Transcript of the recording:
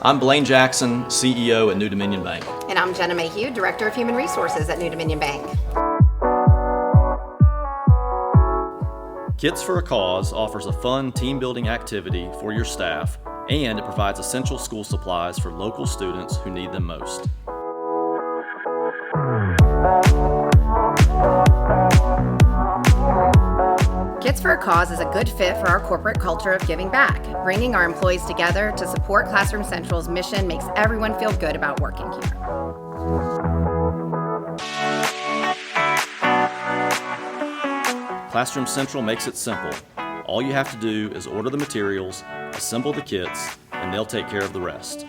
I'm Blaine Jackson, CEO at New Dominion Bank. And I'm Jenna Mayhew, Director of Human Resources at New Dominion Bank. Kits for a Cause offers a fun team-building activity for your staff, and it provides essential school supplies for local students who need them most. Kits for a Cause is a good fit for our corporate culture of giving back. Bringing our employees together to support Classroom Central's mission makes everyone feel good about working here. Classroom Central makes it simple. All you have to do is order the materials, assemble the kits, and they'll take care of the rest.